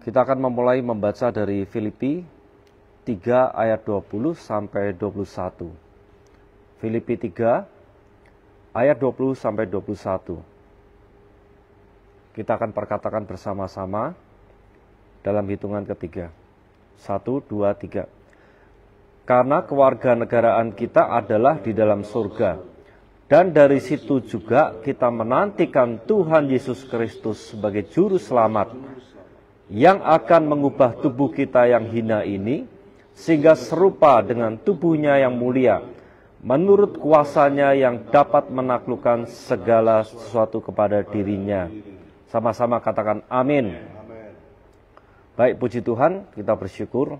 Kita akan memulai membaca dari Filipi 3 ayat 20 sampai 21. Filipi 3 ayat 20 sampai 21. Kita akan perkatakan bersama-sama dalam hitungan ketiga. 1, 2, 3. Karena kewarganegaraan kita adalah di dalam surga. Dan dari situ juga kita menantikan Tuhan Yesus Kristus sebagai juru selamat yang akan mengubah tubuh kita yang hina ini sehingga serupa dengan tubuhnya yang mulia menurut kuasanya yang dapat menaklukkan segala sesuatu kepada dirinya. Sama-sama katakan amin. Baik, puji Tuhan, kita bersyukur.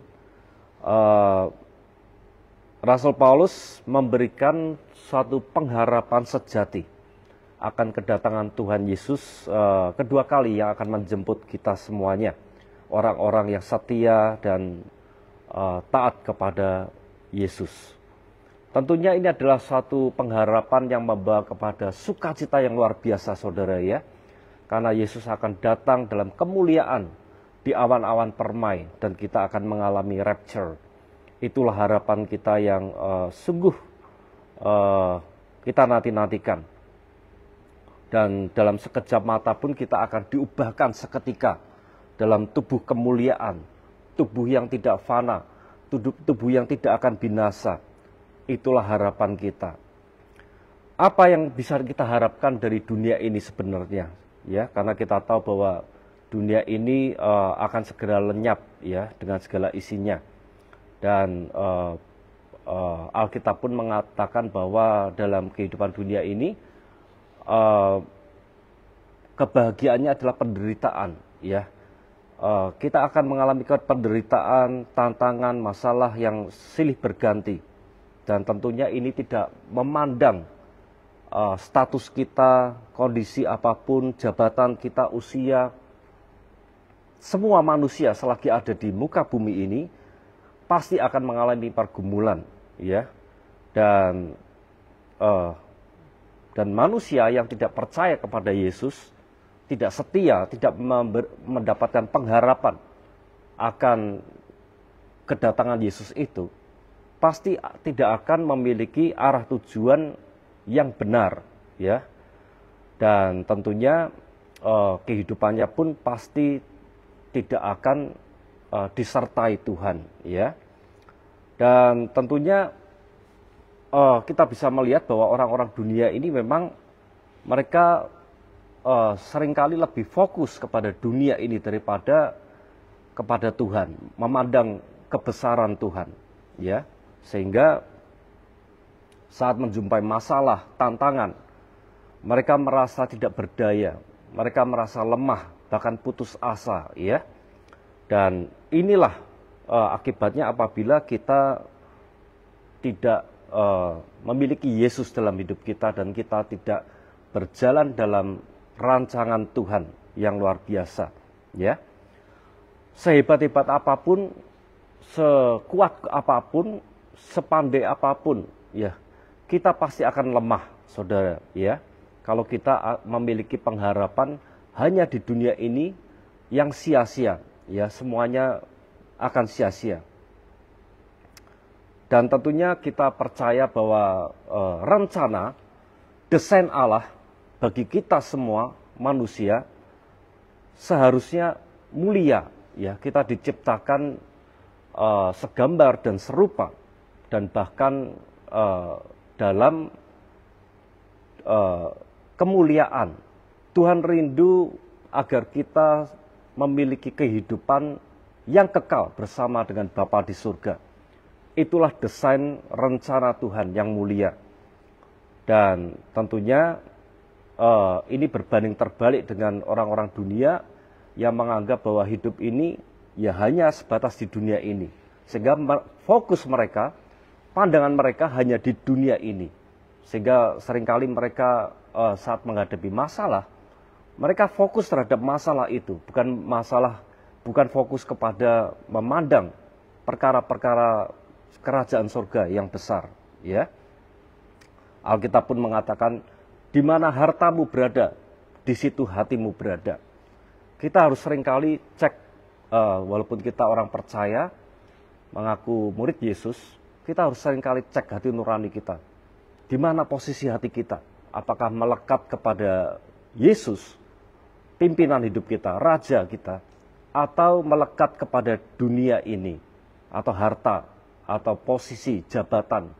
Rasul Paulus memberikan suatu pengharapan sejati akan kedatangan Tuhan Yesus kedua kali yang akan menjemput kita semuanya, orang-orang yang setia dan taat kepada Yesus. Tentunya ini adalah suatu pengharapan yang membawa kepada sukacita yang luar biasa, saudara ya, karena Yesus akan datang dalam kemuliaan di awan-awan permai dan kita akan mengalami rapture. Itulah harapan kita yang sungguh kita nanti-nantikan. Dan dalam sekejap mata pun kita akan diubahkan seketika dalam tubuh kemuliaan, tubuh yang tidak fana, tubuh yang tidak akan binasa. Itulah harapan kita. Apa yang bisa kita harapkan dari dunia ini sebenarnya? Ya, karena kita tahu bahwa dunia ini akan segera lenyap ya dengan segala isinya. Dan Alkitab pun mengatakan bahwa dalam kehidupan dunia ini kebahagiaannya adalah penderitaan, ya. Kita akan mengalami penderitaan, tantangan, masalah yang silih berganti, dan tentunya ini tidak memandang status kita, kondisi apapun, jabatan kita, usia. Semua manusia selagi ada di muka bumi ini pasti akan mengalami pergumulan, ya. Dan manusia yang tidak percaya kepada Yesus, tidak setia, tidak mendapatkan pengharapan akan kedatangan Yesus itu, pasti tidak akan memiliki arah tujuan yang benar, ya. Dan tentunya kehidupannya pun pasti tidak akan disertai Tuhan, ya. Dan tentunya kita bisa melihat bahwa orang-orang dunia ini memang mereka seringkali lebih fokus kepada dunia ini daripada kepada Tuhan, memandang kebesaran Tuhan, ya. Sehingga saat menjumpai masalah, tantangan, mereka merasa tidak berdaya, mereka merasa lemah, bahkan putus asa, ya. Dan inilah akibatnya apabila kita tidak memiliki Yesus dalam hidup kita dan kita tidak berjalan dalam rancangan Tuhan yang luar biasa, ya. Sehebat-hebat apapun, sekuat apapun, sepandai apapun, ya, kita pasti akan lemah, saudara, ya. Kalau kita memiliki pengharapan hanya di dunia ini yang sia-sia, ya, semuanya akan sia-sia. Dan tentunya kita percaya bahwa rencana, desain Allah bagi kita semua manusia seharusnya mulia, ya. Kita diciptakan segambar dan serupa, dan bahkan dalam kemuliaan. Tuhan rindu agar kita memiliki kehidupan yang kekal bersama dengan Bapa di surga. Itulah desain rencana Tuhan yang mulia. Dan tentunya ini berbanding terbalik dengan orang-orang dunia yang menganggap bahwa hidup ini ya hanya sebatas di dunia ini. Sehingga fokus mereka, pandangan mereka hanya di dunia ini. Sehingga seringkali mereka saat menghadapi masalah, mereka fokus terhadap masalah itu, bukan fokus kepada memandang perkara-perkara kerajaan surga yang besar, ya. Alkitab pun mengatakan, di mana hartamu berada, di situ hatimu berada. Kita harus seringkali cek walaupun kita orang percaya, mengaku murid Yesus, kita harus seringkali cek hati nurani kita. Di mana posisi hati kita? Apakah melekat kepada Yesus, pimpinan hidup kita, raja kita, atau melekat kepada dunia ini, atau harta, atau posisi, jabatan,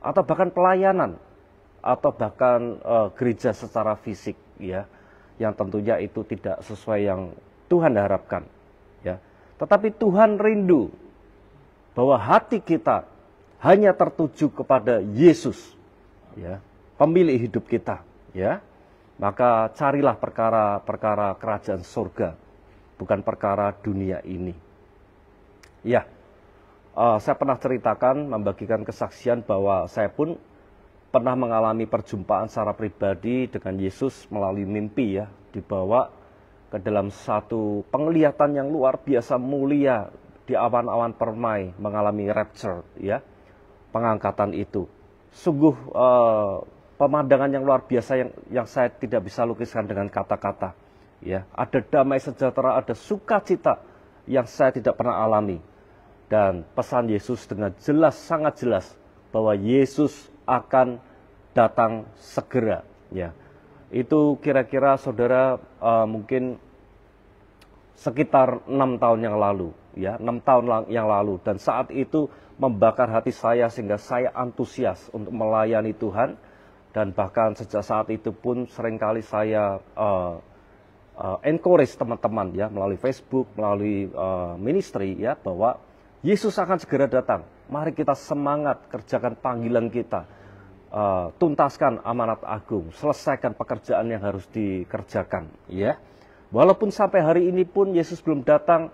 atau bahkan pelayanan, atau bahkan gereja secara fisik, ya, yang tentunya itu tidak sesuai yang Tuhan harapkan, ya. Tetapi Tuhan rindu bahwa hati kita hanya tertuju kepada Yesus, ya, pemilik hidup kita, ya. Maka carilah perkara-perkara kerajaan surga, bukan perkara dunia ini. Ya, saya pernah ceritakan, membagikan kesaksian bahwa saya pun pernah mengalami perjumpaan secara pribadi dengan Yesus melalui mimpi, ya, dibawa ke dalam satu penglihatan yang luar biasa mulia di awan-awan permai, mengalami rapture, ya, pengangkatan itu. Sungguh pemandangan yang luar biasa yang saya tidak bisa lukiskan dengan kata-kata, ya. Ada damai sejahtera, ada sukacita yang saya tidak pernah alami. Dan pesan Yesus dengan jelas, sangat jelas, bahwa Yesus akan datang segera, ya. Itu kira-kira saudara mungkin sekitar 6 tahun yang lalu, ya, 6 tahun yang lalu. Dan saat itu membakar hati saya sehingga saya antusias untuk melayani Tuhan. Dan bahkan sejak saat itu pun seringkali saya encourage teman-teman, ya, melalui Facebook, melalui ministry, ya, bahwa Yesus akan segera datang. Mari kita semangat kerjakan panggilan kita, tuntaskan amanat agung, selesaikan pekerjaan yang harus dikerjakan, ya. Walaupun sampai hari ini pun Yesus belum datang,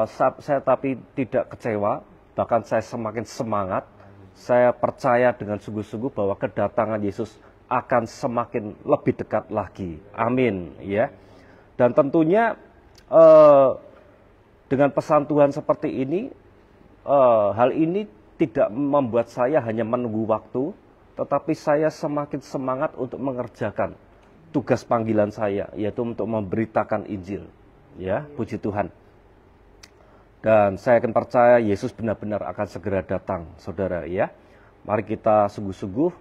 saya tapi tidak kecewa, bahkan saya semakin semangat. Saya percaya dengan sungguh-sungguh bahwa kedatangan Yesus akan semakin lebih dekat lagi. Amin, ya. Dan tentunya dengan pesan Tuhan seperti ini, hal ini tidak membuat saya hanya menunggu waktu, tetapi saya semakin semangat untuk mengerjakan tugas panggilan saya, yaitu untuk memberitakan Injil, ya, puji Tuhan. Dan saya akan percaya Yesus benar-benar akan segera datang, saudara, ya. Mari kita sungguh-sungguh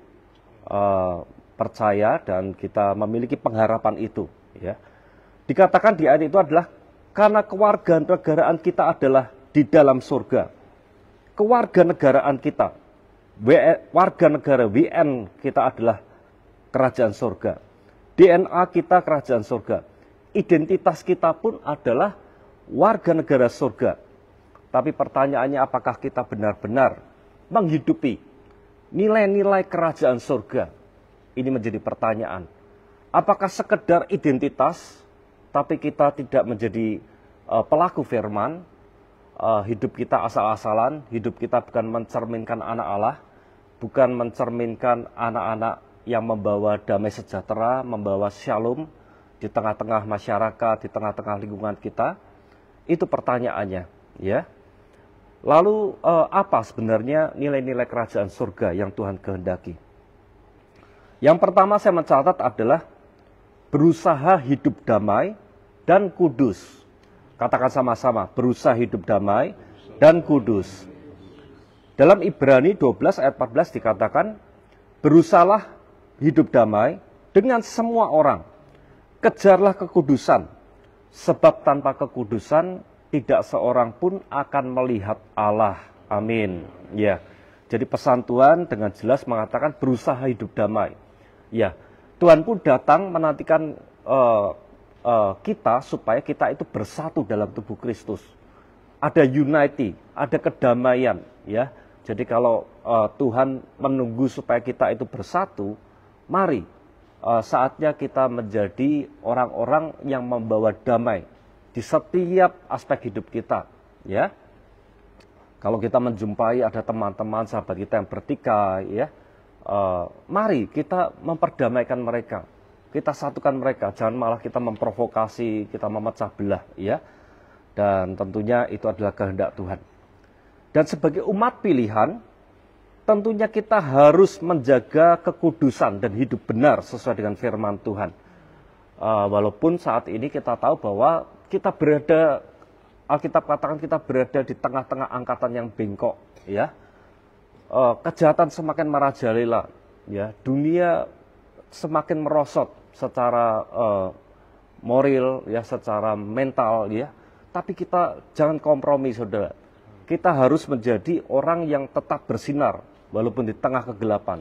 percaya dan kita memiliki pengharapan itu, ya. Dikatakan di ayat itu adalah karena kewarganegaraan kita adalah di dalam surga. Kewarganegaraan kita, warga negara WN kita adalah kerajaan surga. DNA kita kerajaan surga. Identitas kita pun adalah warga negara surga. Tapi pertanyaannya, apakah kita benar-benar menghidupi nilai-nilai kerajaan surga? Ini menjadi pertanyaan. Apakah sekedar identitas, tapi kita tidak menjadi pelaku firman, hidup kita asal-asalan, hidup kita bukan mencerminkan anak Allah, bukan mencerminkan anak-anak yang membawa damai sejahtera, membawa shalom di tengah-tengah masyarakat, di tengah-tengah lingkungan kita? Itu pertanyaannya, ya. Lalu apa sebenarnya nilai-nilai kerajaan surga yang Tuhan kehendaki? Yang pertama saya mencatat adalah berusaha hidup damai dan kudus. Katakan sama-sama, berusaha hidup damai dan kudus. Dalam Ibrani 12 ayat 14 dikatakan, berusahalah hidup damai dengan semua orang. Kejarlah kekudusan, sebab tanpa kekudusan tidak seorang pun akan melihat Allah. Amin. Ya. Jadi pesan Tuhan dengan jelas mengatakan berusaha hidup damai. Ya. Tuhan pun datang menantikan kita supaya kita itu bersatu dalam tubuh Kristus. Ada unity, ada kedamaian, ya. Jadi kalau Tuhan menunggu supaya kita itu bersatu, mari saatnya kita menjadi orang-orang yang membawa damai di setiap aspek hidup kita, ya. Kalau kita menjumpai ada teman-teman, sahabat kita yang bertikai, ya, mari kita memperdamaikan mereka, kita satukan mereka, jangan malah kita memprovokasi, kita memecah belah, ya. Dan tentunya itu adalah kehendak Tuhan. Dan sebagai umat pilihan, tentunya kita harus menjaga kekudusan dan hidup benar sesuai dengan firman Tuhan. Walaupun saat ini kita tahu bahwa kita berada Alkitab katakan kita berada di tengah-tengah angkatan yang bengkok, ya. Kejahatan semakin merajalela, ya. Dunia semakin merosot secara moral, ya, secara mental, ya. Tapi kita jangan kompromi, saudara. Kita harus menjadi orang yang tetap bersinar walaupun di tengah kegelapan.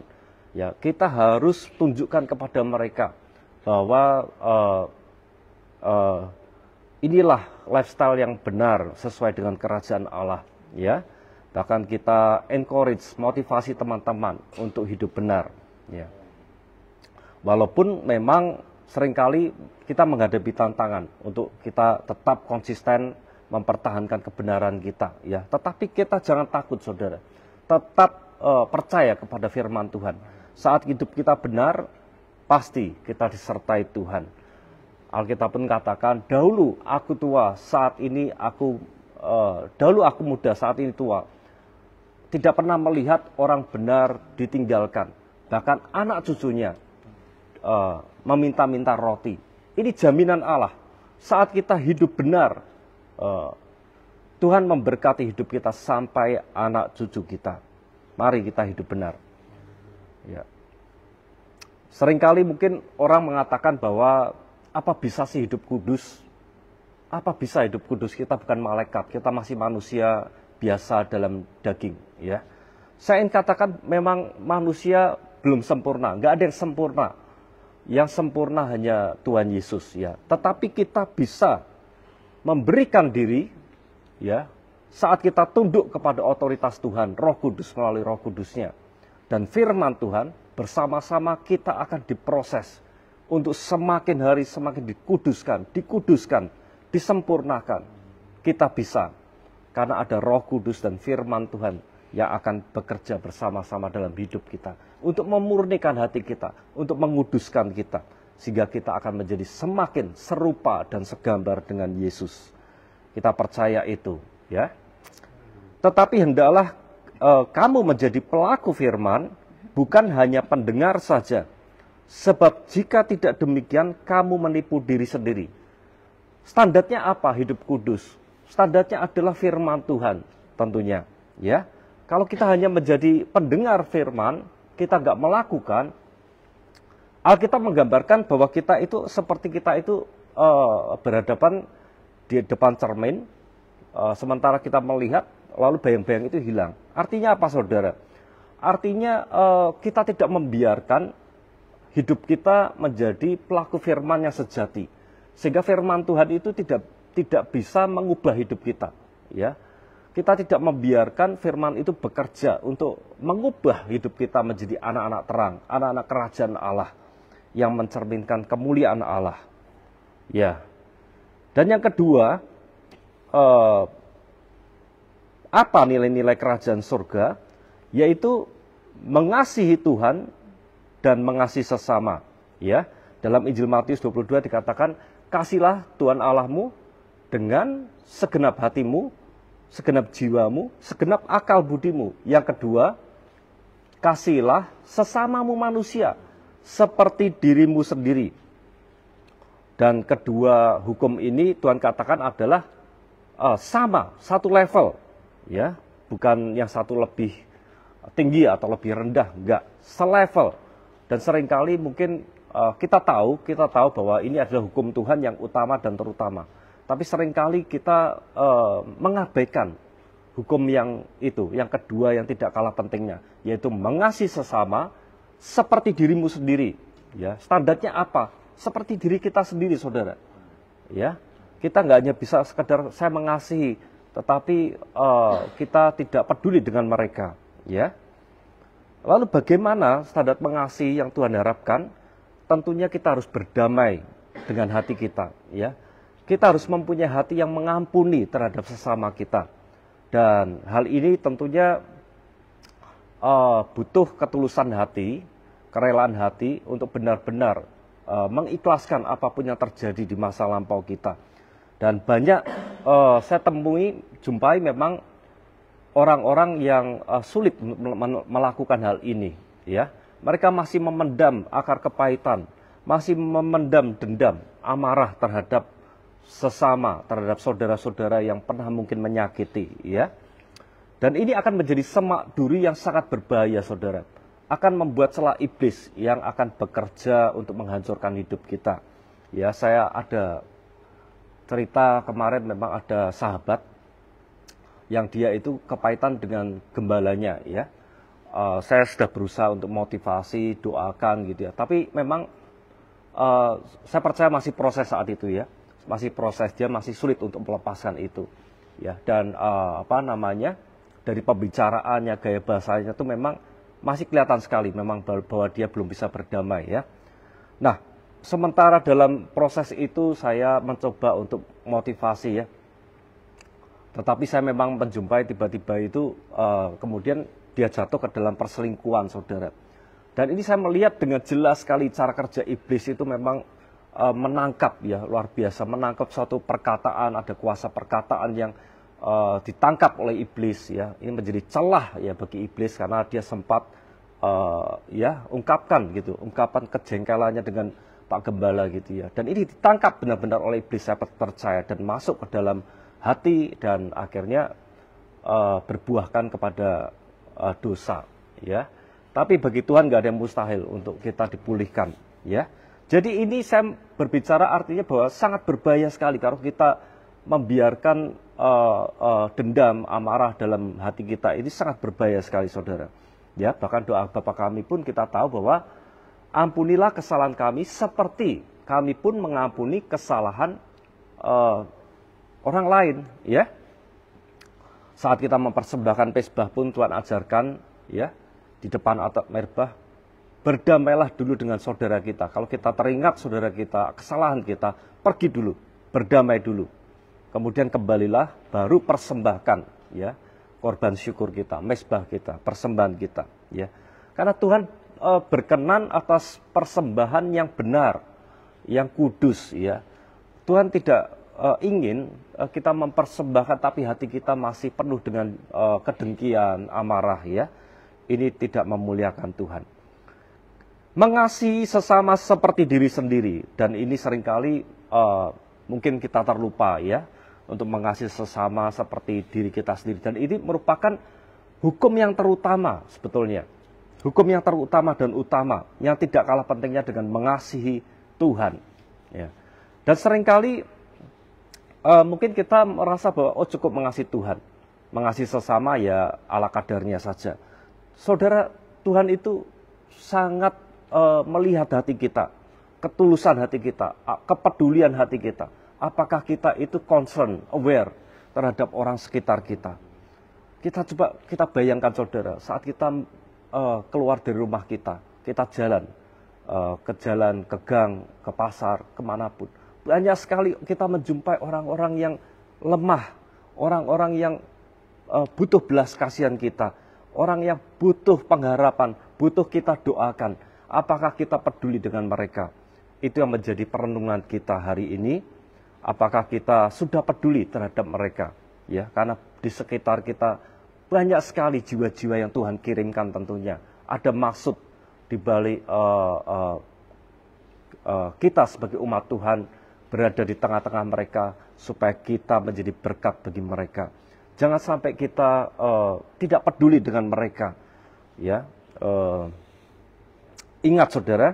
Ya, kita harus tunjukkan kepada mereka bahwa inilah lifestyle yang benar sesuai dengan kerajaan Allah, ya. Bahkan kita encourage, motivasi teman-teman untuk hidup benar, ya. Walaupun memang seringkali kita menghadapi tantangan untuk kita tetap konsisten mempertahankan kebenaran kita, ya. Tetapi kita jangan takut, saudara. Tetap percaya kepada firman Tuhan. Saat hidup kita benar, pasti kita disertai Tuhan. Alkitab pun katakan, dahulu aku tua, saat ini dahulu aku muda, saat ini tua. Tidak pernah melihat orang benar ditinggalkan. Bahkan anak cucunya meminta-minta roti. Ini jaminan Allah. Saat kita hidup benar, Tuhan memberkati hidup kita sampai anak cucu kita. Mari kita hidup benar. Ya. Seringkali mungkin orang mengatakan bahwa apa bisa sih hidup kudus? Apa bisa hidup kudus? Kita bukan malaikat, kita masih manusia biasa dalam daging, ya. Saya ingin katakan memang manusia belum sempurna, nggak ada yang sempurna. Yang sempurna hanya Tuhan Yesus, ya. Tetapi kita bisa memberikan diri, ya, saat kita tunduk kepada otoritas Tuhan, Roh Kudus melalui Roh Kudusnya, dan firman Tuhan, bersama-sama kita akan diproses untuk semakin hari semakin dikuduskan, disempurnakan. Kita bisa, karena ada Roh Kudus dan firman Tuhan yang akan bekerja bersama-sama dalam hidup kita, untuk memurnikan hati kita, untuk menguduskan kita, sehingga kita akan menjadi semakin serupa dan segambar dengan Yesus. Kita percaya itu, ya. Tetapi hendaklah kamu menjadi pelaku firman, bukan hanya pendengar saja. Sebab jika tidak demikian, kamu menipu diri sendiri. Standarnya apa hidup kudus? Standarnya adalah firman Tuhan, tentunya, ya. Kalau kita hanya menjadi pendengar firman, kita nggak melakukan, Alkitab menggambarkan bahwa kita itu seperti kita itu berhadapan di depan cermin, sementara kita melihat, lalu bayang-bayang itu hilang. Artinya apa, saudara? Artinya kita tidak membiarkan hidup kita menjadi pelaku firman yang sejati, sehingga firman Tuhan itu tidak bisa mengubah hidup kita, ya. Kita tidak membiarkan firman itu bekerja untuk mengubah hidup kita menjadi anak-anak terang, anak-anak kerajaan Allah yang mencerminkan kemuliaan Allah, ya. Dan yang kedua, apa nilai-nilai kerajaan surga? Yaitu mengasihi Tuhan dan mengasihi sesama, ya. Dalam Injil Matius 22 dikatakan, kasihlah Tuhan Allahmu dengan segenap hatimu, segenap jiwamu, segenap akal budimu. Yang kedua, kasihilah sesamamu manusia seperti dirimu sendiri. Dan kedua hukum ini Tuhan katakan adalah sama, satu level, ya. Bukan yang satu lebih tinggi atau lebih rendah, enggak, selevel. Dan seringkali mungkin kita tahu bahwa ini adalah hukum Tuhan yang utama dan terutama. Tapi seringkali kita mengabaikan hukum yang itu, yang kedua yang tidak kalah pentingnya, yaitu mengasihi sesama seperti dirimu sendiri. Ya, standarnya apa? Seperti diri kita sendiri, saudara. Ya, kita nggak hanya bisa sekedar saya mengasihi, tetapi kita tidak peduli dengan mereka. Ya. Lalu bagaimana standar mengasihi yang Tuhan harapkan? Tentunya kita harus berdamai dengan hati kita, ya. Kita harus mempunyai hati yang mengampuni terhadap sesama kita. Dan hal ini tentunya butuh ketulusan hati, kerelaan hati untuk benar-benar mengikhlaskan apapun yang terjadi di masa lampau kita. Dan banyak saya jumpai memang orang-orang yang sulit melakukan hal ini, ya. Mereka masih memendam akar kepahitan, masih memendam dendam, amarah terhadap sesama, terhadap saudara-saudara yang pernah mungkin menyakiti, ya. Dan ini akan menjadi semak duri yang sangat berbahaya, saudara. Akan membuat celah iblis yang akan bekerja untuk menghancurkan hidup kita. Ya, saya ada cerita kemarin, memang ada sahabat yang dia itu kepahitan dengan gembalanya, ya. Saya sudah berusaha untuk motivasi, doakan gitu ya. Tapi memang saya percaya masih proses saat itu, ya. Masih proses, dia masih sulit untuk melepaskan itu, ya. Dan dari pembicaraannya, gaya bahasanya itu memang masih kelihatan sekali memang bahwa dia belum bisa berdamai, ya. Nah, sementara dalam proses itu saya mencoba untuk motivasi, ya. Tetapi saya memang menjumpai tiba-tiba itu kemudian dia jatuh ke dalam perselingkuhan, saudara. Dan ini saya melihat dengan jelas sekali cara kerja iblis itu memang menangkap, ya, luar biasa, menangkap suatu perkataan, ada kuasa perkataan yang ditangkap oleh iblis, ya. Ini menjadi celah, ya, bagi iblis karena dia sempat ungkapan kejengkelannya dengan Pak Gembala gitu, ya. Dan ini ditangkap benar-benar oleh iblis, saya percaya, dan masuk ke dalam hati dan akhirnya berbuahkan kepada dosa, ya. Tapi bagi Tuhan nggak ada yang mustahil untuk kita dipulihkan, ya. Jadi ini saya berbicara artinya bahwa sangat berbahaya sekali kalau kita membiarkan dendam, amarah dalam hati kita. Ini sangat berbahaya sekali, saudara. Ya, bahkan doa Bapa kami pun kita tahu bahwa ampunilah kesalahan kami seperti kami pun mengampuni kesalahan orang lain, ya. Saat kita mempersembahkan pezbah pun Tuhan ajarkan, ya, di depan atap merbah, berdamailah dulu dengan saudara kita. Kalau kita teringat saudara kita, kesalahan kita, pergi dulu, berdamai dulu. Kemudian kembalilah, baru persembahkan, ya, korban syukur kita, mezbah kita, persembahan kita, ya. Karena Tuhan berkenan atas persembahan yang benar, yang kudus, ya. Tuhan tidak ingin kita mempersembahkan tapi hati kita masih penuh dengan kedengkian, amarah, ya. Ini tidak memuliakan Tuhan. Mengasihi sesama seperti diri sendiri, dan ini seringkali mungkin kita terlupa, ya, untuk mengasihi sesama seperti diri kita sendiri. Dan ini merupakan hukum yang terutama sebetulnya, hukum yang terutama dan utama, yang tidak kalah pentingnya dengan mengasihi Tuhan, ya. Dan seringkali mungkin kita merasa bahwa cukup mengasihi Tuhan, mengasihi sesama ya ala kadarnya saja. Saudara, Tuhan itu sangat melihat hati kita, ketulusan hati kita, kepedulian hati kita. Apakah kita itu concern, aware terhadap orang sekitar kita. Kita bayangkan, saudara, saat kita keluar dari rumah kita jalan ke jalan, ke gang, ke pasar, kemanapun. Banyak sekali kita menjumpai orang-orang yang lemah, orang-orang yang butuh belas kasihan kita, orang yang butuh pengharapan, butuh kita doakan. Apakah kita peduli dengan mereka? Itu yang menjadi perenungan kita hari ini. Apakah kita sudah peduli terhadap mereka? Ya, karena di sekitar kita banyak sekali jiwa-jiwa yang Tuhan kirimkan tentunya. Ada maksud di balik kita sebagai umat Tuhan berada di tengah-tengah mereka supaya kita menjadi berkat bagi mereka. Jangan sampai kita tidak peduli dengan mereka, ya. Ingat, saudara,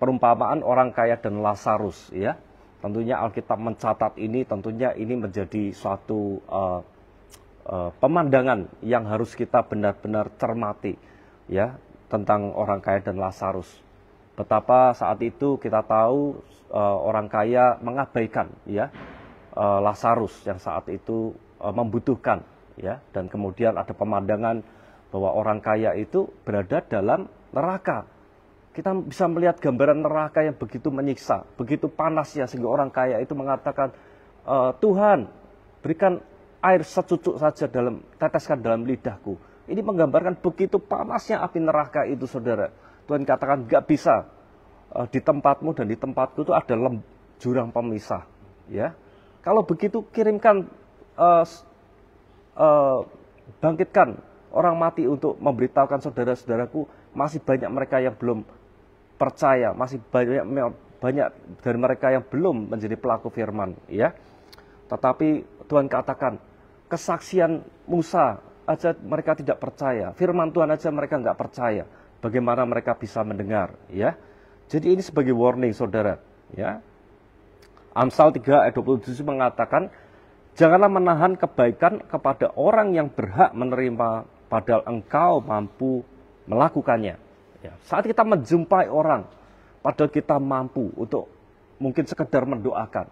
perumpamaan orang kaya dan Lazarus, ya. Tentunya Alkitab mencatat ini, tentunya ini menjadi suatu pemandangan yang harus kita benar-benar cermati, ya, tentang orang kaya dan Lazarus. Betapa saat itu kita tahu orang kaya mengabaikan, ya, Lazarus yang saat itu membutuhkan, ya, dan kemudian ada pemandangan bahwa orang kaya itu berada dalam neraka. Kita bisa melihat gambaran neraka yang begitu menyiksa, begitu panasnya, sehingga orang kaya itu mengatakan, Tuhan, berikan air secucuk saja, teteskan dalam lidahku. Ini menggambarkan begitu panasnya api neraka itu, saudara. Tuhan katakan, gak bisa, di tempatmu dan di tempatku itu ada jurang pemisah, ya. Kalau begitu, kirimkan, bangkitkan orang mati untuk memberitahukan saudara-saudaraku, masih banyak mereka yang belum percaya, masih banyak banyak dari mereka yang belum menjadi pelaku firman, ya. Tetapi Tuhan katakan, kesaksian Musa aja mereka tidak percaya, firman Tuhan aja mereka nggak percaya. Bagaimana mereka bisa mendengar, ya? Jadi ini sebagai warning, saudara, ya. Amsal 3 ayat 27 mengatakan, janganlah menahan kebaikan kepada orang yang berhak menerima, padahal engkau mampu melakukannya. Ya, saat kita menjumpai orang, padahal kita mampu untuk mungkin sekedar mendoakan,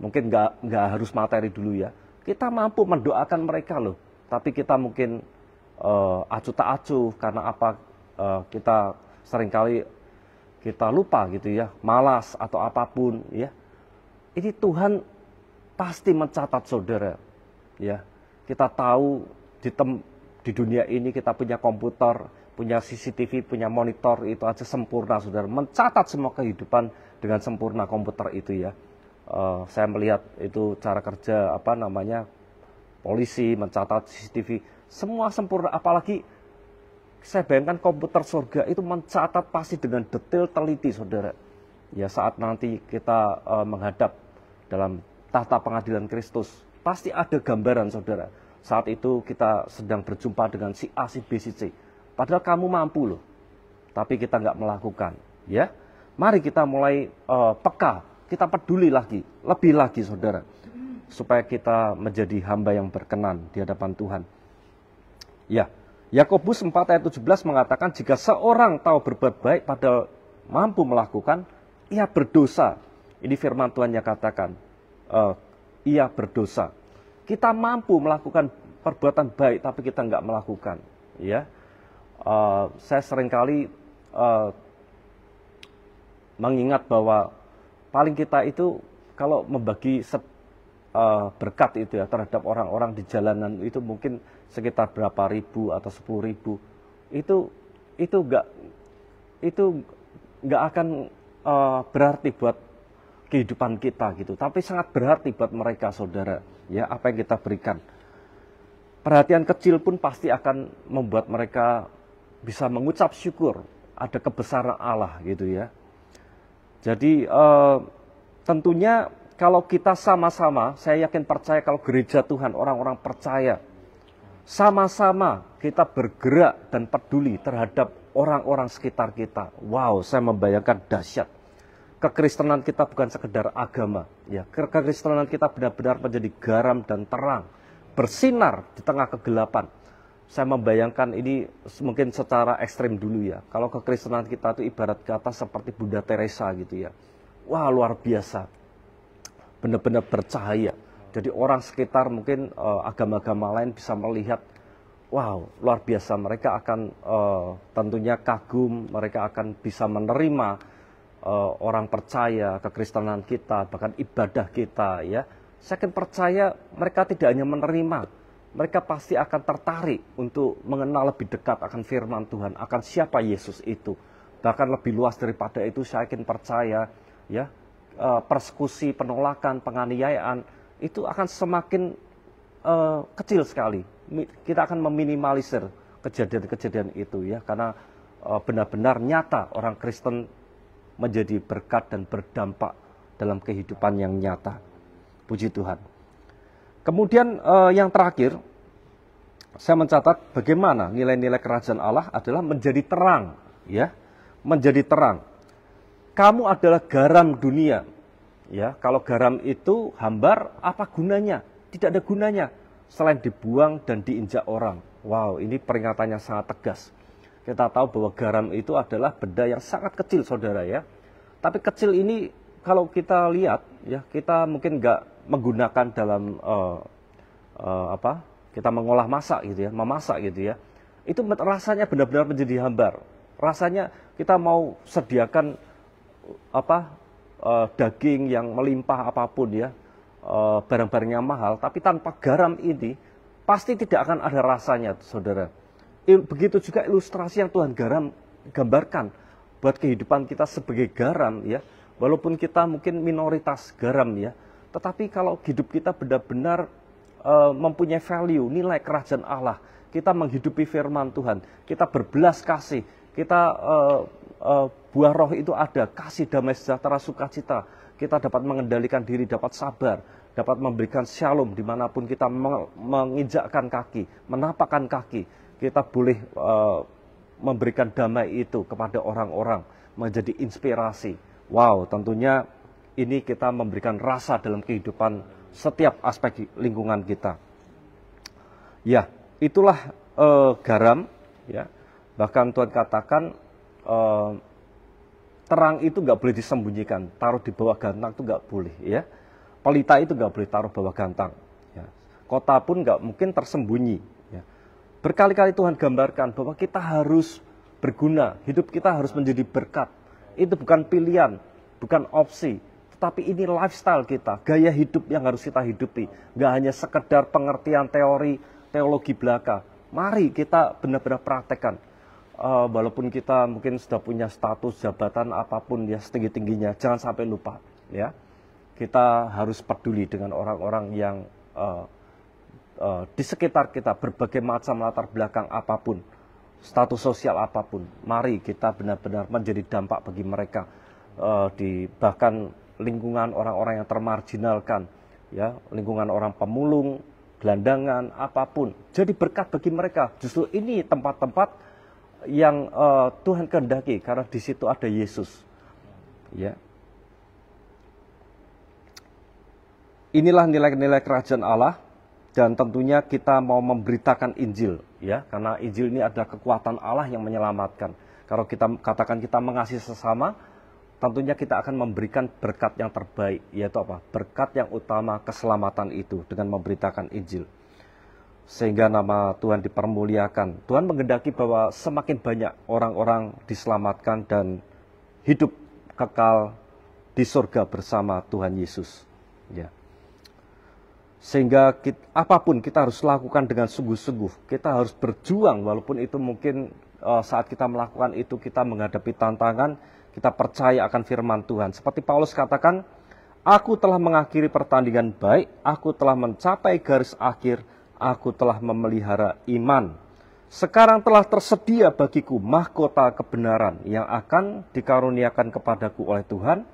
mungkin nggak harus materi dulu, ya. Kita mampu mendoakan mereka loh, tapi kita mungkin acuh tak acuh karena apa? Kita seringkali kita lupa gitu, ya, malas atau apapun, ya. Ini Tuhan pasti mencatat, saudara, ya. Kita tahu di dunia ini kita punya komputer, punya CCTV, punya monitor, itu aja sempurna, saudara. Mencatat semua kehidupan dengan sempurna komputer itu, ya. Saya melihat itu cara kerja polisi mencatat CCTV, semua sempurna. Apalagi saya bayangkan komputer surga itu mencatat pasti dengan detail teliti, saudara. Ya, saat nanti kita menghadap dalam tahta pengadilan Kristus, pasti ada gambaran, saudara. Saat itu kita sedang berjumpa dengan si A, si B, si C. Padahal kamu mampu loh, tapi kita nggak melakukan, ya. Mari kita mulai peka, kita peduli lagi, lebih lagi, saudara, supaya kita menjadi hamba yang berkenan di hadapan Tuhan. Ya, Yakobus 4 ayat 17 mengatakan, jika seorang tahu berbuat baik padahal mampu melakukan, ia berdosa. Ini firman Tuhan yang katakan, ia berdosa. Kita mampu melakukan perbuatan baik, tapi kita nggak melakukan, ya. Saya seringkali mengingat bahwa paling kita itu kalau membagi berkat itu, ya, terhadap orang-orang di jalanan itu mungkin sekitar berapa ribu atau 10.000. Itu nggak akan berarti buat kehidupan kita gitu, tapi sangat berarti buat mereka, saudara, ya, apa yang kita berikan. Perhatian kecil pun pasti akan membuat mereka bisa mengucap syukur ada kebesaran Allah gitu, ya. Jadi tentunya kalau kita sama-sama, saya yakin percaya kalau gereja Tuhan, orang-orang percaya, sama-sama kita bergerak dan peduli terhadap orang-orang sekitar kita. Wow, saya membayangkan dahsyat. Kekristenan kita bukan sekedar agama, ya. Kekristenan kita benar-benar menjadi garam dan terang, bersinar di tengah kegelapan. Saya membayangkan ini mungkin secara ekstrim dulu, ya. Kalau kekristenan kita itu ibarat kata seperti Bunda Teresa gitu, ya. Wah, luar biasa. Benar-benar bercahaya. Jadi orang sekitar mungkin agama-agama lain bisa melihat, wow, luar biasa. Mereka akan tentunya kagum, mereka akan bisa menerima orang percaya kekristenan kita, bahkan ibadah kita, ya. Saya akan percaya mereka tidak hanya menerima, mereka pasti akan tertarik untuk mengenal lebih dekat akan firman Tuhan, akan siapa Yesus itu. Bahkan lebih luas daripada itu, saya akan percaya, ya, persekusi, penolakan, penganiayaan itu akan semakin kecil sekali. Kita akan meminimalisir kejadian-kejadian itu, ya, karena benar-benar nyata orang Kristen menjadi berkat dan berdampak dalam kehidupan yang nyata. Puji Tuhan. Kemudian yang terakhir, saya mencatat bagaimana nilai-nilai kerajaan Allah adalah menjadi terang, ya, menjadi terang. Kamu adalah garam dunia, ya. Kalau garam itu hambar, apa gunanya? Tidak ada gunanya selain dibuang dan diinjak orang. Wow, ini peringatannya sangat tegas. Kita tahu bahwa garam itu adalah benda yang sangat kecil, saudara, ya. Tapi kecil ini kalau kita lihat, ya, kita mungkin nggak menggunakan dalam kita mengolah masak gitu, ya, memasak gitu, ya. Itu rasanya benar-benar menjadi hambar. Rasanya kita mau sediakan daging yang melimpah apapun, ya, barang-barang yang mahal, tapi tanpa garam ini pasti tidak akan ada rasanya, saudara. Begitu juga ilustrasi yang Tuhan gambarkan buat kehidupan kita sebagai garam, ya. Walaupun kita mungkin minoritas garam, ya, tetapi kalau hidup kita benar-benar mempunyai value, nilai kerajaan Allah, kita menghidupi firman Tuhan, kita berbelas kasih, kita buah roh itu ada, kasih, damai, sejahtera, sukacita. Kita dapat mengendalikan diri, dapat sabar, dapat memberikan shalom dimanapun kita menginjakkan kaki, menapakkan kaki. Kita boleh memberikan damai itu kepada orang-orang, menjadi inspirasi. Wow, tentunya ini kita memberikan rasa dalam kehidupan setiap aspek lingkungan kita. Ya, itulah garam. Ya, bahkan Tuhan katakan terang itu nggak boleh disembunyikan, taruh di bawah gantang itu nggak boleh. Ya, pelita itu nggak boleh taruh bawah gantang. Ya, kota pun nggak mungkin tersembunyi. Ya. Berkali-kali Tuhan gambarkan bahwa kita harus berguna, hidup kita harus menjadi berkat. Itu bukan pilihan, bukan opsi, tetapi ini lifestyle kita, gaya hidup yang harus kita hidupi. Nggak hanya sekedar pengertian teori, teologi belaka. Mari kita benar-benar praktekkan. Walaupun kita mungkin sudah punya status jabatan apapun ya setinggi-tingginya, jangan sampai lupa. Ya, kita harus peduli dengan orang-orang yang di sekitar kita, berbagai macam latar belakang apapun, status sosial apapun. Mari kita benar-benar menjadi dampak bagi mereka, di bahkan lingkungan orang-orang yang termarginalkan, ya, lingkungan orang pemulung, gelandangan, apapun. Jadi berkat bagi mereka. Justru ini tempat-tempat yang Tuhan kehendaki, karena di situ ada Yesus. Ya. Inilah nilai-nilai kerajaan Allah, dan tentunya kita mau memberitakan Injil, ya, karena Injil ini adalah kekuatan Allah yang menyelamatkan. Kalau kita katakan kita mengasihi sesama, tentunya kita akan memberikan berkat yang terbaik, yaitu apa? Berkat yang utama, keselamatan itu dengan memberitakan Injil. Sehingga nama Tuhan dipermuliakan. Tuhan menghendaki bahwa semakin banyak orang-orang diselamatkan dan hidup kekal di surga bersama Tuhan Yesus. Ya. Sehingga apapun kita harus lakukan dengan sungguh-sungguh. Kita harus berjuang, walaupun itu mungkin saat kita melakukan itu kita menghadapi tantangan, kita percaya akan firman Tuhan. Seperti Paulus katakan, aku telah mengakhiri pertandingan baik, aku telah mencapai garis akhir, aku telah memelihara iman. Sekarang telah tersedia bagiku mahkota kebenaran yang akan dikaruniakan kepadaku oleh Tuhan,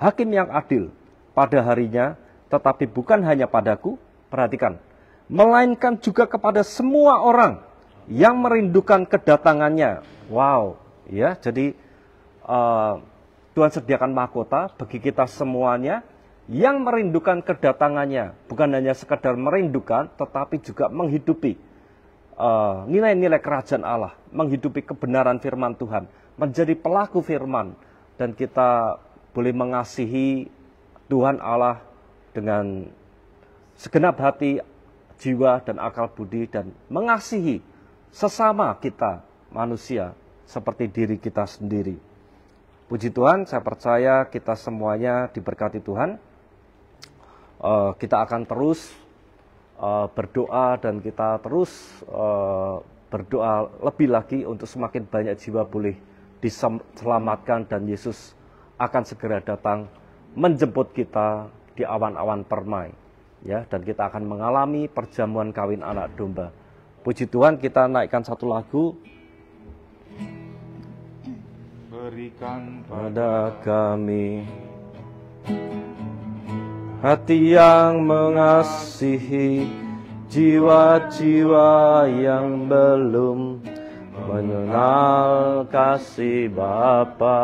hakim yang adil pada harinya, tetapi bukan hanya padaku, perhatikan, melainkan juga kepada semua orang yang merindukan kedatangannya. Wow, ya, jadi Tuhan sediakan mahkota bagi kita semuanya yang merindukan kedatangannya, bukan hanya sekedar merindukan, tetapi juga menghidupi nilai-nilai kerajaan Allah, menghidupi kebenaran firman Tuhan, menjadi pelaku firman, dan kita boleh mengasihi Tuhan Allah dengan segenap hati, jiwa, dan akal budi, dan mengasihi sesama kita manusia seperti diri kita sendiri. Puji Tuhan, saya percaya kita semuanya diberkati Tuhan. Kita akan terus berdoa, dan kita terus berdoa lebih lagi untuk semakin banyak jiwa boleh diselamatkan, dan Yesus akan segera datang menjemput kita di awan-awan permai, ya, dan kita akan mengalami perjamuan kawin anak domba. Puji Tuhan, kita naikkan satu lagu. Berikan pada kami hati yang mengasihi, jiwa-jiwa yang belum mengenal kasih Bapa.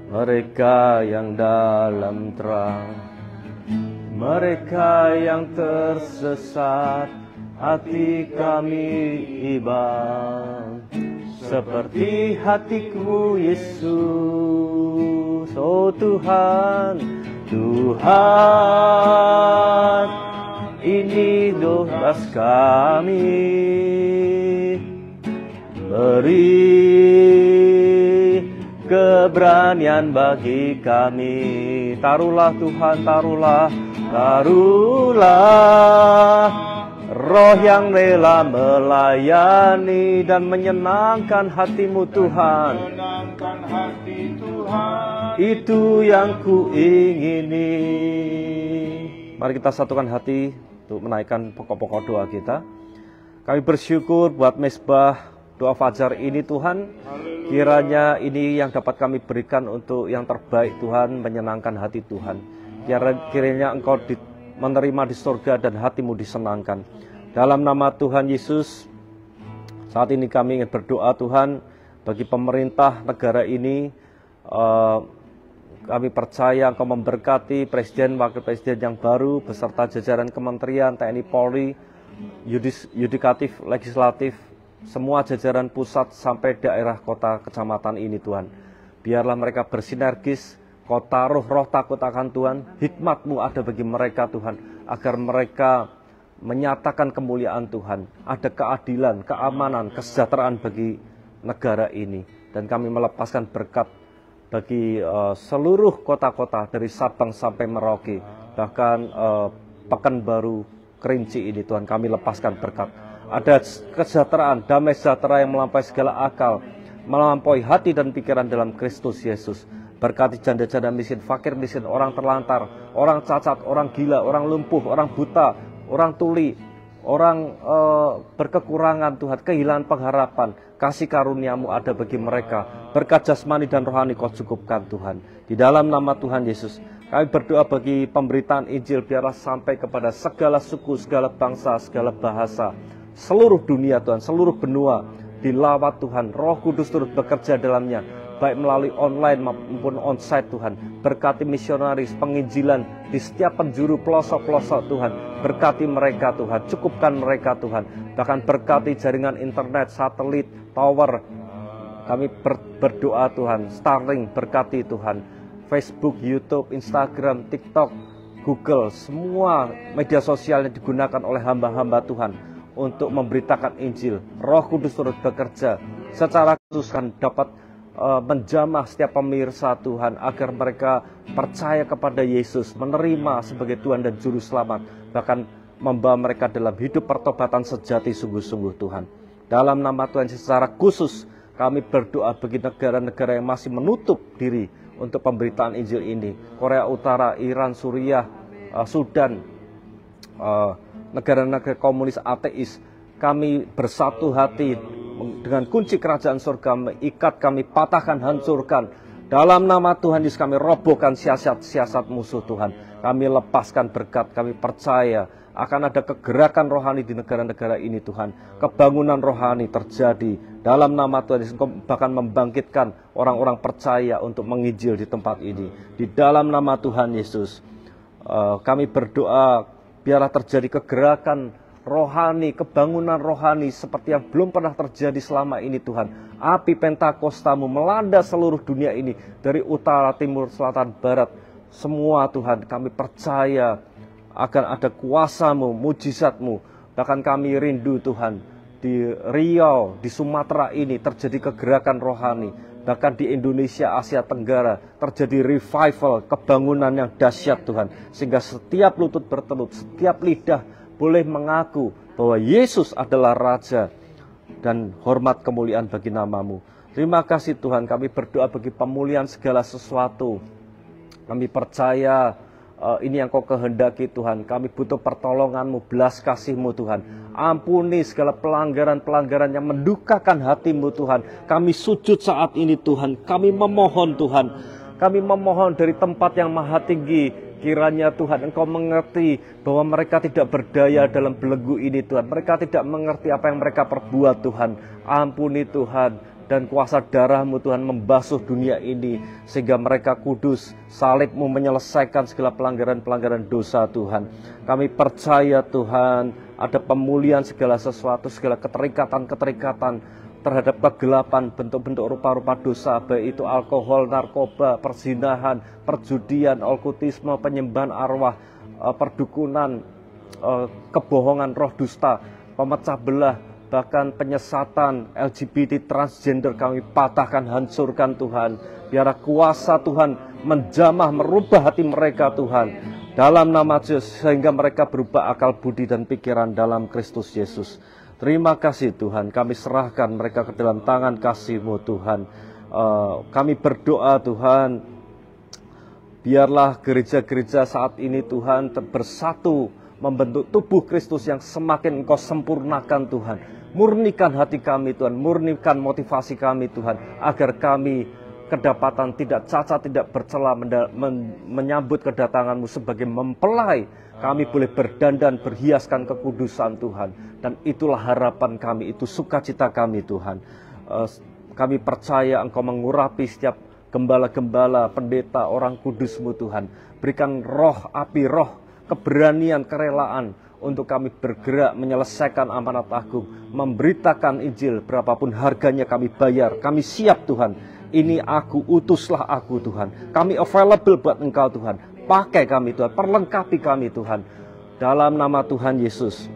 Mereka yang dalam terang, mereka yang tersesat, hati kami iba seperti hatiku Yesus. Oh Tuhan, Tuhan, ini doa kami, beri keberanian bagi kami. Taruhlah Tuhan, taruhlah, taruhlah roh yang rela melayani dan menyenangkan hatimu Tuhan. Menyenangkan hati Tuhan, itu yang ku ingini. Mari kita satukan hati untuk menaikkan pokok-pokok doa kita. Kami bersyukur buat Mezbah doa fajar ini Tuhan, kiranya ini yang dapat kami berikan untuk yang terbaik Tuhan, menyenangkan hati Tuhan. Kiranya Engkau menerima di surga dan hatimu disenangkan. Dalam nama Tuhan Yesus, saat ini kami ingin berdoa Tuhan, bagi pemerintah negara ini, kami percaya Engkau memberkati Presiden, Wakil Presiden yang baru, beserta jajaran Kementerian, TNI, Polri, Yudikatif, Legislatif, semua jajaran pusat sampai daerah kota kecamatan ini Tuhan. Biarlah mereka bersinergis, Kau taruh roh takut akan Tuhan, hikmat-Mu ada bagi mereka Tuhan, agar mereka menyatakan kemuliaan Tuhan, ada keadilan, keamanan, kesejahteraan bagi negara ini. Dan kami melepaskan berkat bagi seluruh kota-kota dari Sabang sampai Merauke, bahkan Pekanbaru, Kerinci ini Tuhan, kami lepaskan berkat. Ada kesejahteraan, damai sejahtera yang melampaui segala akal, melampaui hati dan pikiran dalam Kristus Yesus. Berkati janda-janda miskin, fakir miskin, orang terlantar, orang cacat, orang gila, orang lumpuh, orang buta, orang tuli, orang berkekurangan Tuhan, kehilangan pengharapan. Kasih karunia-Mu ada bagi mereka. Berkat jasmani dan rohani Kau cukupkan Tuhan. Di dalam nama Tuhan Yesus, kami berdoa bagi pemberitaan Injil, biarlah sampai kepada segala suku, segala bangsa, segala bahasa, seluruh dunia Tuhan, seluruh benua dilawat Tuhan. Roh Kudus turut bekerja dalamnya, baik melalui online maupun onsite Tuhan. Berkati misionaris, penginjilan di setiap penjuru pelosok-pelosok Tuhan. Berkati mereka Tuhan, cukupkan mereka Tuhan. Bahkan berkati jaringan internet, satelit, tower. Kami berdoa Tuhan, Starlink berkati Tuhan. Facebook, YouTube, Instagram, TikTok, Google, semua media sosial yang digunakan oleh hamba-hamba Tuhan untuk memberitakan Injil. Roh Kudus turut bekerja secara khusus kan dapat menjamah setiap pemirsa Tuhan, agar mereka percaya kepada Yesus, menerima sebagai Tuhan dan Juru Selamat, bahkan membawa mereka dalam hidup pertobatan sejati sungguh-sungguh Tuhan. Dalam nama Tuhan secara khusus kami berdoa bagi negara-negara yang masih menutup diri untuk pemberitaan Injil ini. Korea Utara, Iran, Suriah, Sudan, negara-negara komunis ateis. Kami bersatu hati dengan kunci kerajaan surga, mengikat, kami patahkan, hancurkan. Dalam nama Tuhan Yesus kami robohkan siasat-siasat musuh Tuhan. Kami lepaskan berkat, kami percaya akan ada kegerakan rohani di negara-negara ini Tuhan. Kebangunan rohani terjadi. Dalam nama Tuhan Yesus, bahkan membangkitkan orang-orang percaya untuk menginjil di tempat ini. Di dalam nama Tuhan Yesus, kami berdoa, biarlah terjadi kegerakan rohani, kebangunan rohani seperti yang belum pernah terjadi selama ini Tuhan. Api Pentakosta-Mu melanda seluruh dunia ini, dari utara, timur, selatan, barat. Semua Tuhan, kami percaya akan ada kuasa-Mu, mujizat-Mu. Bahkan kami rindu Tuhan, di Riau, di Sumatera ini terjadi kegerakan rohani. Bahkan di Indonesia, Asia Tenggara terjadi revival, kebangunan yang dahsyat Tuhan. Sehingga setiap lutut bertelut, setiap lidah boleh mengaku bahwa Yesus adalah Raja, dan hormat kemuliaan bagi nama-Mu. Terima kasih Tuhan, kami berdoa bagi pemulihan segala sesuatu. Kami percaya ini yang Kau kehendaki Tuhan. Kami butuh pertolongan-Mu, belas kasih-Mu Tuhan. Ampuni segala pelanggaran-pelanggaran yang mendukakan hati-Mu Tuhan. Kami sujud saat ini Tuhan. Kami memohon Tuhan. Kami memohon dari tempat yang maha tinggi. Kiranya Tuhan Engkau mengerti bahwa mereka tidak berdaya dalam belenggu ini Tuhan. Mereka tidak mengerti apa yang mereka perbuat Tuhan. Ampuni Tuhan, dan kuasa darah-Mu Tuhan membasuh dunia ini, sehingga mereka kudus. Salib-Mu menyelesaikan segala pelanggaran-pelanggaran dosa Tuhan. Kami percaya Tuhan, ada pemulihan segala sesuatu, segala keterikatan-keterikatan terhadap kegelapan, bentuk-bentuk rupa-rupa dosa, baik itu alkohol, narkoba, perzinahan, perjudian, okkultisme, penyembahan arwah, perdukunan, kebohongan, roh dusta, pemecah belah, bahkan penyesatan, LGBT, transgender, kami patahkan, hancurkan Tuhan. Biar kuasa Tuhan menjamah, merubah hati mereka Tuhan, dalam nama Yesus, sehingga mereka berubah akal budi dan pikiran dalam Kristus Yesus. Terima kasih Tuhan, kami serahkan mereka ke dalam tangan kasih-Mu Tuhan. Kami berdoa Tuhan, biarlah gereja-gereja saat ini Tuhan bersatu membentuk tubuh Kristus yang semakin Engkau sempurnakan Tuhan. Murnikan hati kami Tuhan, murnikan motivasi kami Tuhan, agar kami kedapatan tidak cacat, tidak bercela menyambut kedatangan-Mu sebagai mempelai. Kami boleh berdandan, berhiaskan kekudusan Tuhan. Dan itulah harapan kami, itu sukacita kami Tuhan. Kami percaya Engkau mengurapi setiap gembala-gembala, pendeta, orang kudus-Mu Tuhan. Berikan roh, api roh, keberanian, kerelaan untuk kami bergerak menyelesaikan amanat agung, memberitakan Injil, berapapun harganya kami bayar. Kami siap Tuhan. Ini aku, utuslah aku Tuhan. Kami available buat Engkau Tuhan. Pakai kami Tuhan, perlengkapi kami Tuhan. Dalam nama Tuhan Yesus.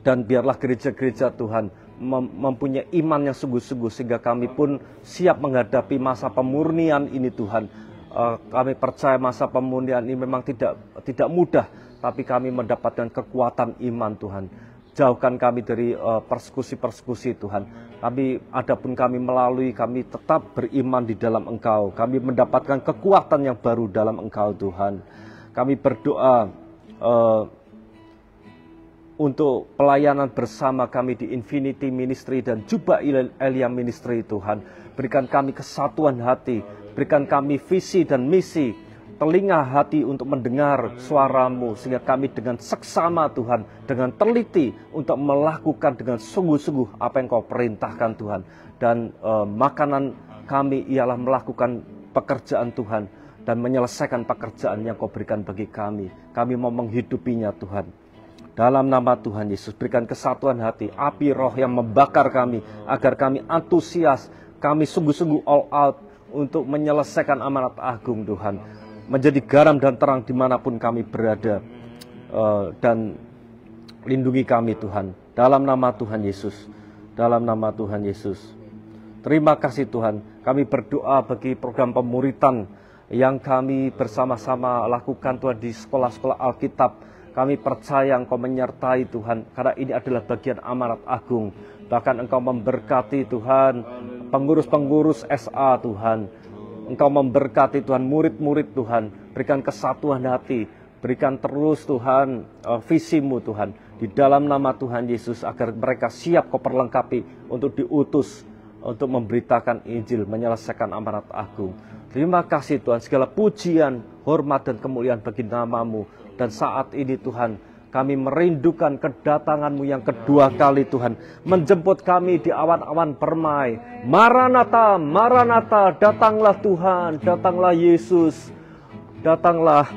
Dan biarlah gereja-gereja Tuhan mempunyai iman yang sungguh-sungguh, sehingga kami pun siap menghadapi masa pemurnian ini Tuhan. Kami percaya masa pemurnian ini memang tidak mudah, tapi kami mendapatkan kekuatan iman Tuhan. Jauhkan kami dari persekusi-persekusi Tuhan. Adapun kami melalui, kami tetap beriman di dalam Engkau. Kami mendapatkan kekuatan yang baru dalam Engkau Tuhan. Kami berdoa untuk pelayanan bersama kami di Infinity Ministry dan Juba Elia Ministry Tuhan. Berikan kami kesatuan hati, berikan kami visi dan misi, telinga hati untuk mendengar suara-Mu, sehingga kami dengan seksama Tuhan, dengan teliti untuk melakukan dengan sungguh-sungguh apa yang Kau perintahkan Tuhan. Dan makanan kami ialah melakukan pekerjaan Tuhan dan menyelesaikan pekerjaan yang Kau berikan bagi kami. Kami mau menghidupinya Tuhan. Dalam nama Tuhan Yesus, berikan kesatuan hati, api roh yang membakar kami, agar kami antusias, kami sungguh-sungguh all out untuk menyelesaikan amanat agung Tuhan. Menjadi garam dan terang dimanapun kami berada. Dan lindungi kami Tuhan. Dalam nama Tuhan Yesus. Dalam nama Tuhan Yesus. Terima kasih Tuhan. Kami berdoa bagi program pemuritan yang kami bersama-sama lakukan Tuhan di sekolah-sekolah Alkitab. Kami percaya Engkau menyertai Tuhan, karena ini adalah bagian amanat agung. Bahkan Engkau memberkati Tuhan, pengurus-pengurus SA Tuhan. Engkau memberkati Tuhan, murid-murid Tuhan. Berikan kesatuan hati, berikan terus Tuhan visi-Mu Tuhan. Di dalam nama Tuhan Yesus, agar mereka siap Kau perlengkapi untuk diutus, untuk memberitakan Injil, menyelesaikan amanat agung. Terima kasih Tuhan, segala pujian, hormat dan kemuliaan bagi nama-Mu. Dan saat ini Tuhan, kami merindukan kedatangan-Mu yang kedua kali Tuhan. Menjemput kami di awan-awan permai. Maranatha, Maranatha, datanglah Tuhan, datanglah Yesus. Datanglah,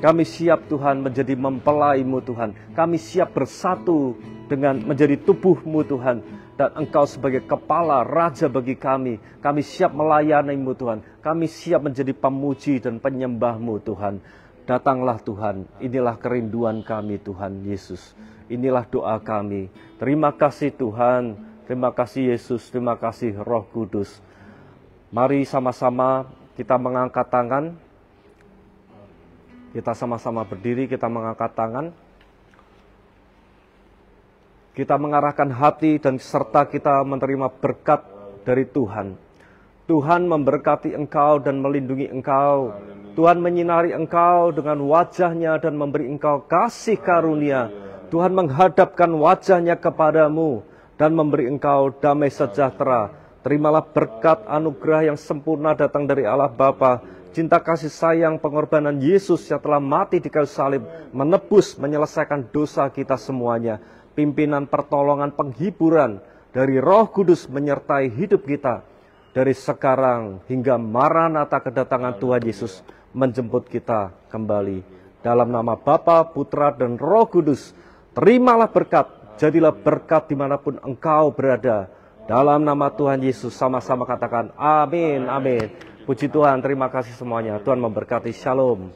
kami siap Tuhan menjadi mempelai-Mu Tuhan. Kami siap bersatu dengan menjadi tubuh-Mu Tuhan. Dan Engkau sebagai kepala, raja bagi kami. Kami siap melayani-Mu Tuhan. Kami siap menjadi pemuji dan penyembah-Mu Tuhan. Datanglah Tuhan, inilah kerinduan kami Tuhan Yesus. Inilah doa kami. Terima kasih Tuhan, terima kasih Yesus, terima kasih Roh Kudus. Mari sama-sama kita mengangkat tangan. Kita sama-sama berdiri, kita mengangkat tangan. Kita mengarahkan hati dan serta kita menerima berkat dari Tuhan. Tuhan memberkati engkau dan melindungi engkau. Tuhan menyinari engkau dengan wajah-Nya dan memberi engkau kasih karunia. Tuhan menghadapkan wajah-Nya kepadamu dan memberi engkau damai sejahtera. Terimalah berkat anugerah yang sempurna datang dari Allah Bapa, cinta kasih sayang pengorbanan Yesus yang telah mati di kayu salib, menebus, menyelesaikan dosa kita semuanya. Pimpinan, pertolongan, penghiburan dari Roh Kudus menyertai hidup kita dari sekarang hingga Maranatha kedatangan Tuhan Yesus menjemput kita kembali. Dalam nama Bapa, Putra, dan Roh Kudus, terimalah berkat, jadilah berkat dimanapun engkau berada. Dalam nama Tuhan Yesus, sama-sama katakan amin, amin. Puji Tuhan, terima kasih semuanya. Tuhan memberkati, shalom.